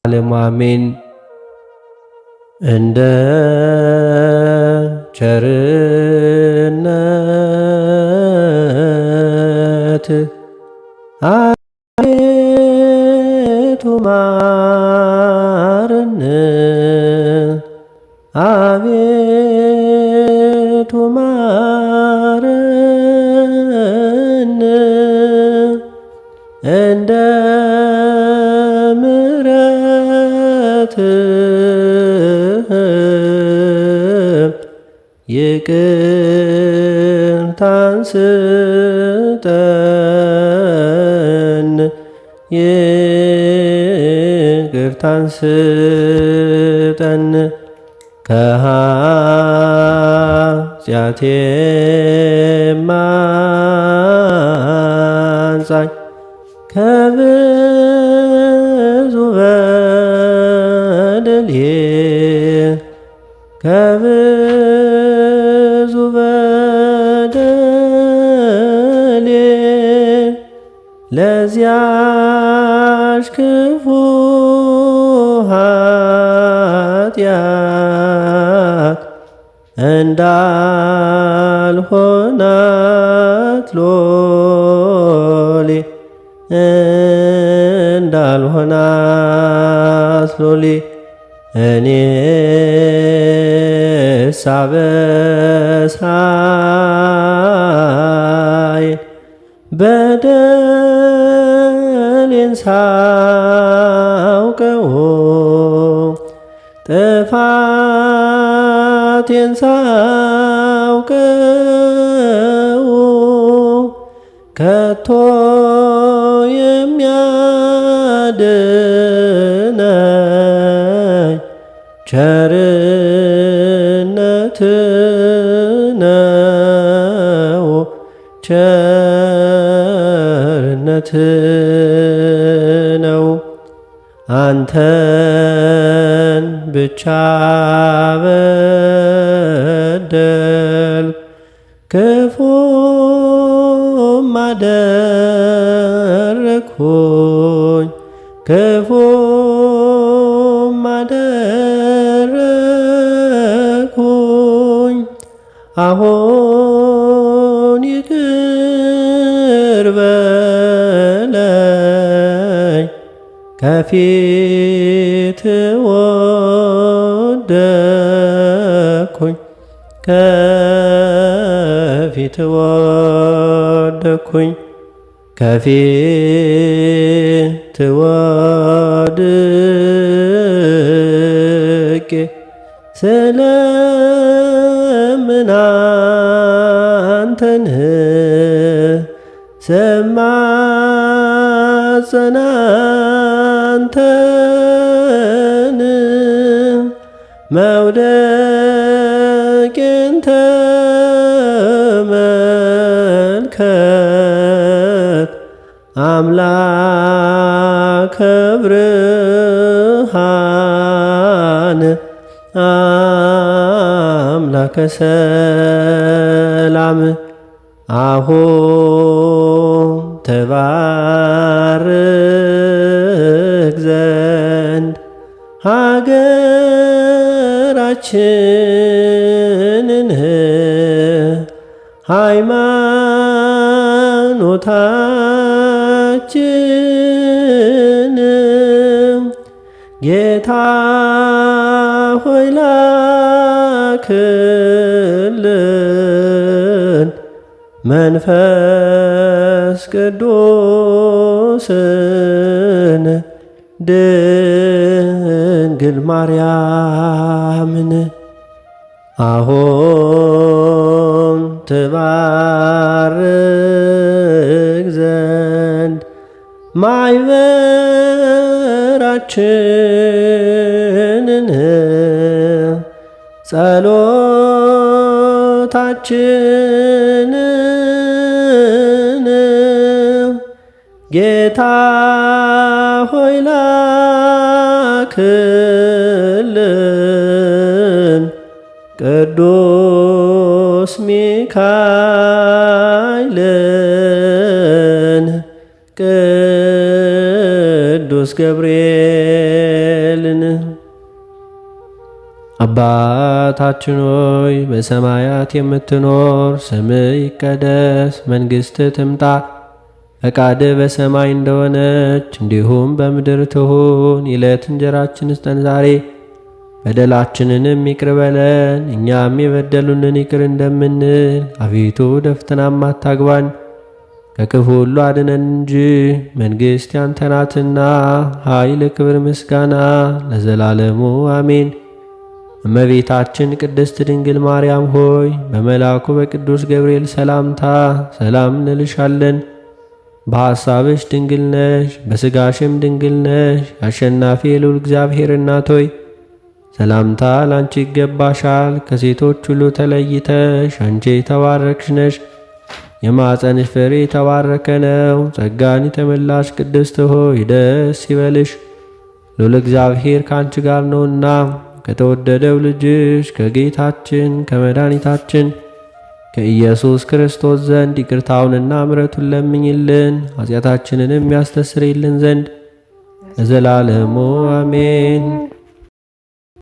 ዓለም አሜን። እንደ ቸርነት አቤቱ ማረን፣ አቤቱ ማረን፣ እንደ ምሕረትህ ይቅርታን ስጠን፣ ይቅርታን ስጠን። ከኃጢአቴም አንጻኝ፣ ከብዙ በደሌ ከብዙ በደሌ ለዚያች ክፉ ኃጢአት እንዳልሆናት ሎሌ እንዳልሆናት ሎሌ እኔስ አበሳዬን በደሌን ሳውቀው ጥፋቴን ሳውቀው ከቶ የሚያድነኝ ቸርነት ነው፣ ቸርነት ነው። አንተን ብቻ በደልኩ፣ ክፉም አደረግኩኝ፣ ክፉም አደረግኩኝ። አሁን ይቅር በለኝ፣ ከፊት ወደቅኩኝ፣ ከፊት ወደቅኩኝ፣ ከፊት ወድቄ ስለምን አንተን ስማጸን አንተን መውደቄን ተመልከት አምላከ ብርሃን፣ አምላከ ሰላም። አሁን ተባርክ ዘንድ ሀገራችንን ሃይማኖታችን ጌታ ሆይ ላክልን መንፈስ ቅዱስን ድንግል ማርያምን። አሁን ትባርክ ዘንድ ማኅበራችንን ጸሎታችንን ጌታ ሆይ ላክልን ቅዱስ ሚካኤልን ቅዱስ ገብርኤል አባታችን ሆይ በሰማያት የምትኖር፣ ስምህ ይቀደስ፣ መንግሥትህ ትምጣ፣ ፈቃድህ በሰማይ እንደሆነች እንዲሁም በምድር ትሁን። የዕለት እንጀራችንን ስጠን ዛሬ፣ በደላችንንም ይቅር በለን እኛም የበደሉንን ይቅር እንደምንል። አቤቱ ወደ ፈተናም አታግባን ከክፉ ሁሉ አድነን እንጂ መንግሥት ያንተ ናትና፣ ኃይል፣ ክብር፣ ምስጋና ለዘላለሙ አሜን። እመቤታችን ቅድስት ድንግል ማርያም ሆይ በመልአኩ በቅዱስ ገብርኤል ሰላምታ ሰላም እንልሻለን። በሐሳብሽ ድንግል ነሽ፣ በሥጋሽም ድንግል ነሽ። አሸናፊ የልዑል እግዚአብሔር እናት ሆይ ሰላምታ ላንቺ ይገባሻል። ከሴቶች ሁሉ ተለይተሽ አንቺ የተባረክሽ ነሽ። የማኅፀንሽ ፍሬ የተባረከ ነው። ጸጋን የተመላሽ ቅድስት ሆይ ደስ ይበልሽ፣ ልዑል እግዚአብሔር ከአንቺ ጋር ነውና ከተወደደው ልጅሽ ከጌታችን ከመድኃኒታችን ከኢየሱስ ክርስቶስ ዘንድ ይቅርታውንና ምሕረቱን ለምኝልን ኃጢአታችንንም ያስተሰርይልን ዘንድ ለዘላለሙ አሜን።